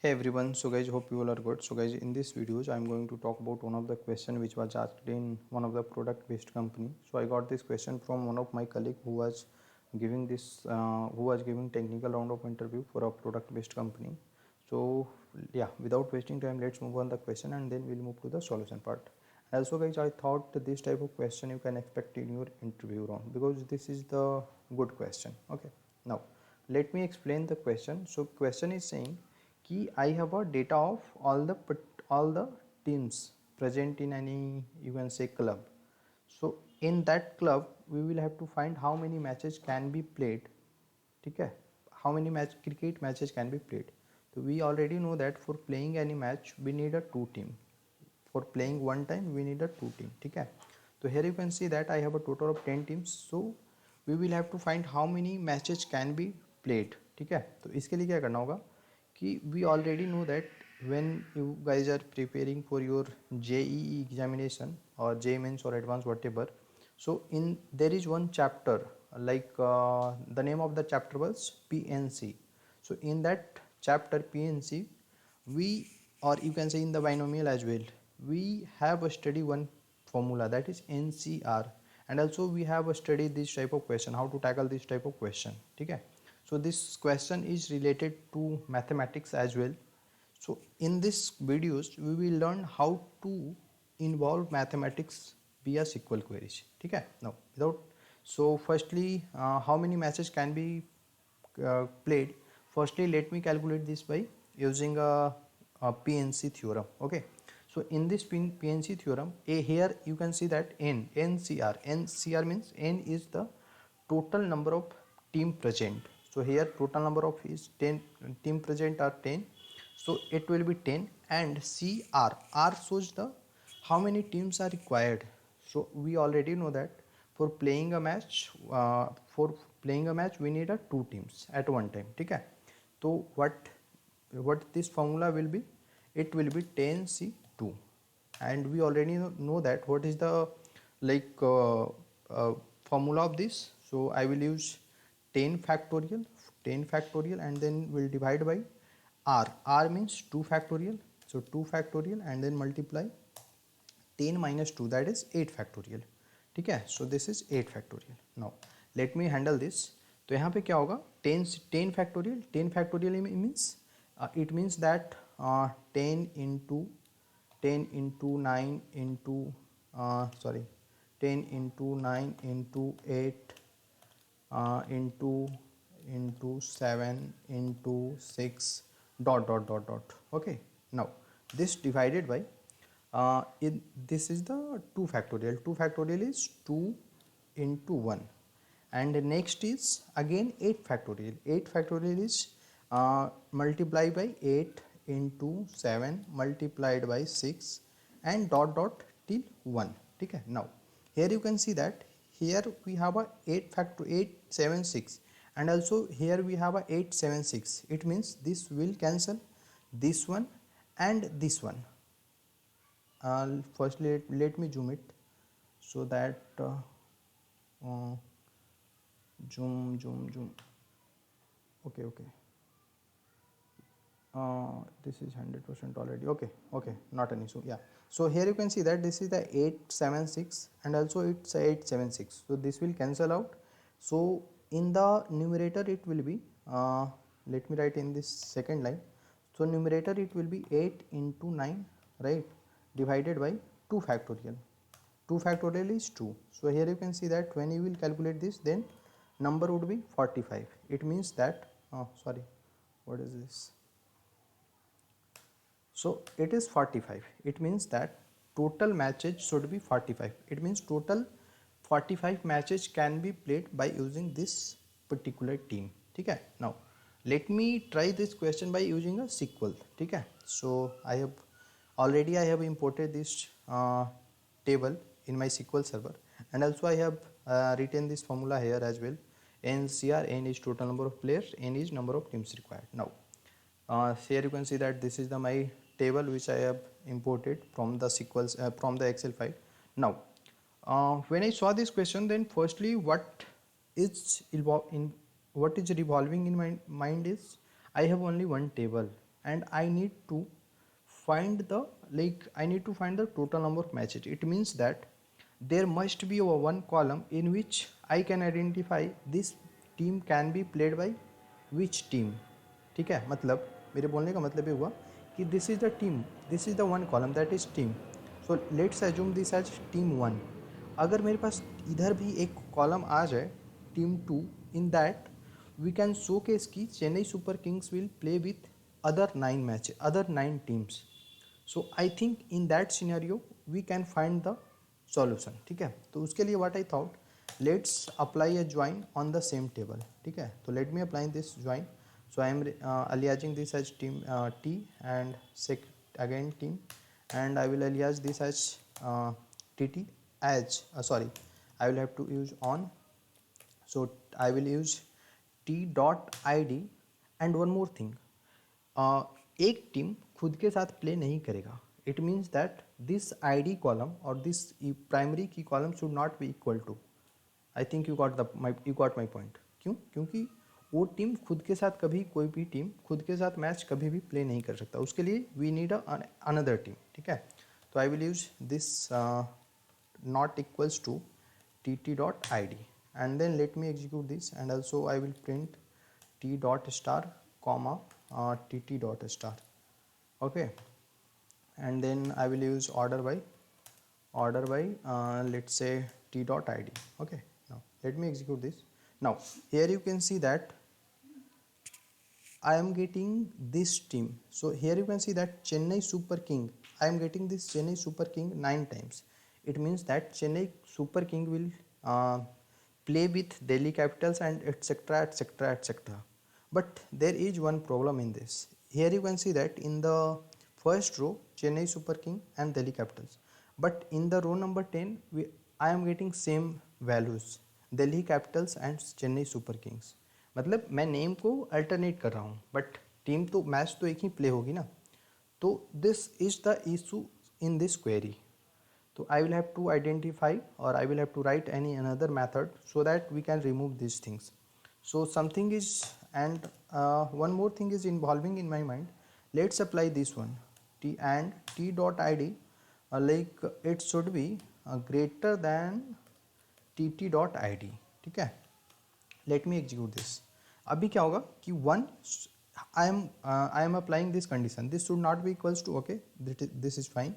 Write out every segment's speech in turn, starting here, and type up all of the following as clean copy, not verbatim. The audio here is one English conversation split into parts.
Hey everyone, so guys, hope you all are good. So guys, in this videos I'm going to talk about one of the question which was asked in one of the product based company. So I got this question from one of my colleague who was giving technical round of interview for a product based company. So yeah, without wasting time, let's move on the question and then we'll move to the solution part. Also guys, I thought this type of question you can expect in your interview round because this is the good question. Okay, now let me explain the question. So question is saying कि I have a data of all the teams present in any, you can say, club. So in that club we will have to find how many matches can be played. ठीक है, how many cricket matches can be played. So we already know that for playing any match we need a two team. For playing one time we need a two team. ठीक है, so here you can see that I have a total of 10 teams. So we will have to find how many matches can be played. ठीक है, तो इसके लिए क्या करना होगा कि we already know that when you guys are preparing for your JEE examination or JEE Mains or advanced whatever, so in there is one chapter like the name of the chapter was PNC. So in that chapter PNC, we, or you can say in the binomial as well, we have a study one formula, that is NCR, and also we have a study this type of question, how to tackle this type of question. Okay, so this question is related to mathematics as well. So in this videos we will learn how to involve mathematics via SQL queries. Okay, now without, so firstly how many matches can be played. Firstly let me calculate this by using a PNC theorem. Okay, so in this PNC theorem, here you can see that NCR means N is the total number of team present. So here total number of is 10, team present are 10, so it will be 10. And R shows the how many teams are required. So we already know that for playing a match we need a two teams at one time. Okay, so what this formula will be, it will be 10C2. And we already know that what is the like formula of this. So I will use 10 factorial and then we'll divide by R means 2 factorial, so 2 factorial and then multiply 10 minus 2, that is 8 factorial. ठीक है, so this is 8 factorial. now let me handle this. तो यहाँ पे क्या होगा, 10 factorial means it means that 10 into 9 into 10 into 9 into 8 into 7 into 6 dot. Okay, now this divided by this is the 2 factorial. 2 factorial is 2 into 1, and next is again 8 factorial. 8 factorial is multiply by 8 into 7 multiplied by 6 and dot till 1. Okay, now here you can see that here we have a 876 and also here we have a 876. It means this will cancel this one and this one. Firstly let me zoom it so that zoom. Okay, this is 100% already. Okay, not an issue. Yeah, so here you can see that this is the 876 and also it's 876, so this will cancel out. So in the numerator it will be let me write in this second line. So numerator it will be 8 into 9, right, divided by 2 factorial. 2 factorial is 2. So here you can see that when you will calculate this, then number would be 45. It means that what is this? So it is 45. It means that total matches should be 45. It means total 45 matches can be played by using this particular team. ठीक है, now let me try this question by using a SQL. ठीक है, so I have imported this table in my SQL server, and also I have written this formula here as well. NCR, N is total number of players, N is number of teams required. Now here you can see that this is the my table which I have imported from the SQL from the Excel file. Now when I saw this question, then firstly what is revolving in my mind is I have only one table. and I need to find the total number of matches. It means that there must be a one column in which I can identify this team can be played by which team. ठीक है, मतलब मेरे बोलने का मतलब ये हुआ कि this is the team, this is the one column that is team, so let's assume this as team 1. अगर मेरे पास इधर भी एक कॉलम आ जाए team 2, in that we can showcase की Chennai Super Kings will play with other 9 teams. So I think in that scenario we can find the solution. ठीक है, तो उसके लिए what I thought, let's apply a join on the same table. ठीक है, तो let me apply this join. So I am aliasing this as team T and again team, and I will alias this as TT as sorry, I will have to use on. So I will use T dot ID. And one more thing, एक team खुद के साथ play नहीं करेगा. It means that this ID column और this primary key column should not be equal to. I think you got my point. क्यों? क्योंकि वो टीम खुद के साथ कभी, कोई भी टीम खुद के साथ मैच कभी भी प्ले नहीं कर सकता. उसके लिए वी नीड अनदर टीम. ठीक है, तो I will use this not equals to T T dot I D, and then let me execute this, and also I will print T dot star comma tt dot star. Okay, and then I will use order by let's say t dot id. Okay, now let me execute this. Now here you can see that I am getting this team. So here you can see that Chennai Super King, I am getting this Chennai Super King 9 times. It means that Chennai Super King will play with Delhi Capitals and etc etc etc. But there is one problem in this. Here you can see that in the first row Chennai Super King and Delhi Capitals, but in the row number 10 I am getting same values, Delhi Capitals and Chennai Super Kings. मतलब मैं name को alternate कर रहा हूँ, but team तो match तो एक ही play होगी ना. तो this is the issue in this query. तो I will have to identify और I will have to write any another method so that we can remove this things. So something is, and one more thing is involving in my mind. Let's apply this one, t and t dot id, like it should be greater than tt dot id. ठीक है, let me execute this. अभी क्या होगा कि one, I am applying this condition, this should not be equals to, okay, this is fine,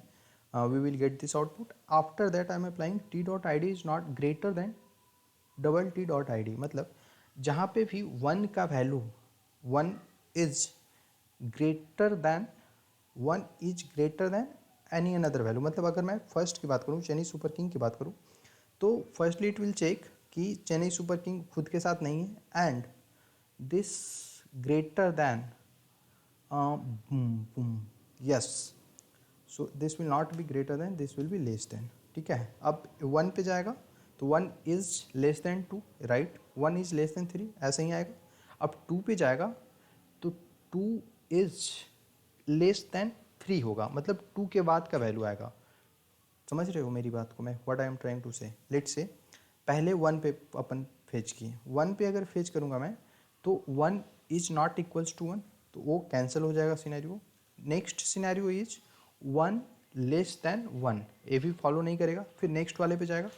we will get this output. After that I am applying t dot id is not greater than double t dot id. मतलब जहाँ पे भी one का value one is greater than any another value. मतलब अगर मैं first की बात करूँ, चेन्नई सुपर किंग की बात करूँ, तो फर्स्टली इट विल चेक कि चेन्नई सुपर किंग खुद के साथ नहीं है, and this greater than yes, so this will not be greater than, this will be less than. ठीक है, अब वन पे जाएगा तो 1 is less than 2, right, 1 is less than 3, ऐसा ही आएगा. अब 2 पे जाएगा तो 2 इज लेस देन 3 होगा, मतलब 2 के बाद का वैल्यू आएगा. समझ रहे हो मेरी बात को, मैं what I am trying to say. Let's say पहले 1 पे अपन फेच किए, 1 पे अगर फेच करूँगा मैं तो 1 इज नॉट इक्वल्स टू 1, तो वो कैंसिल हो जाएगा scenario. Next scenario is 1 less than 1, ये भी फॉलो नहीं करेगा. फिर नेक्स्ट वाले पे जाएगा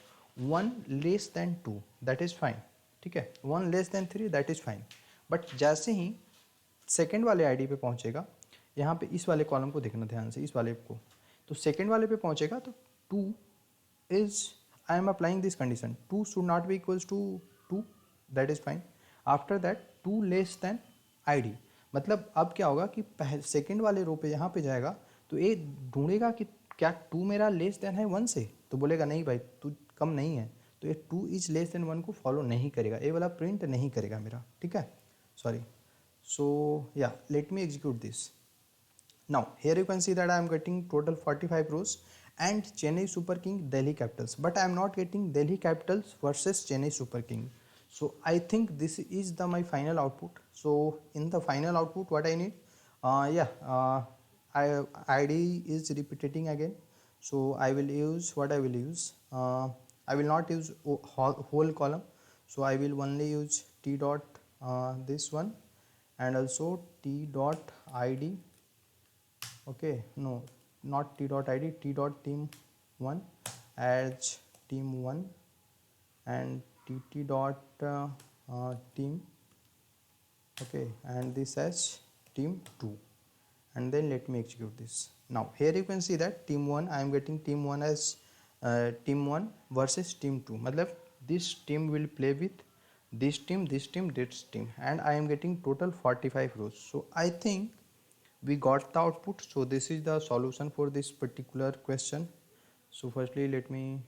1 less than 2, that is fine. ठीक है, 1 less than 3, that is fine. But जैसे ही सेकेंड वाले आईडी पे पहुंचेगा, यहाँ पे इस वाले कॉलम को देखना ध्यान से, इस वाले को, तो सेकेंड वाले पे पहुंचेगा तो 2 is, I am applying this condition, 2 should not be equals to 2, that is fine. After that 2 less than ID, मतलब अब क्या होगा कि सेकेंड वाले रो पे यहाँ पे जाएगा तो ये ढूंढेगा कि क्या 2 मेरा लेस देन है 1 से, तो बोलेगा नहीं भाई तू कम नहीं है, तो ये 2 इज लेस देन 1 को फॉलो नहीं करेगा, ये वाला प्रिंट नहीं करेगा मेरा. ठीक है, सॉरी. सो या late me execute this. Now here you can see that I am getting total 45 rows and Chennai Super King Delhi Capitals, but I am not getting Delhi Capitals versus Chennai Super King. So I think this is my final output. So in the final output what I need, ID is repeating again, so I will use what I will use, I will not use whole column, so I will only use t dot this one, and also t dot id Okay, no, not t dot id, t dot team 1 as team 1 and tt dot team, okay, and this as team 2, and then let me execute this. Now here you can see that team 1, I am getting team 1 as team 1 versus team 2, matlab this team will play with this team, this team, this team, and I am getting total 45 rows. So I think we got the output. So this is the solution for this particular question. So firstly let me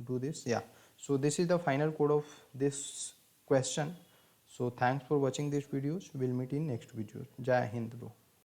do this. Yeah, so this is the final code of this question. So thanks for watching this videos. We'll meet in next video. Jai Hind bro.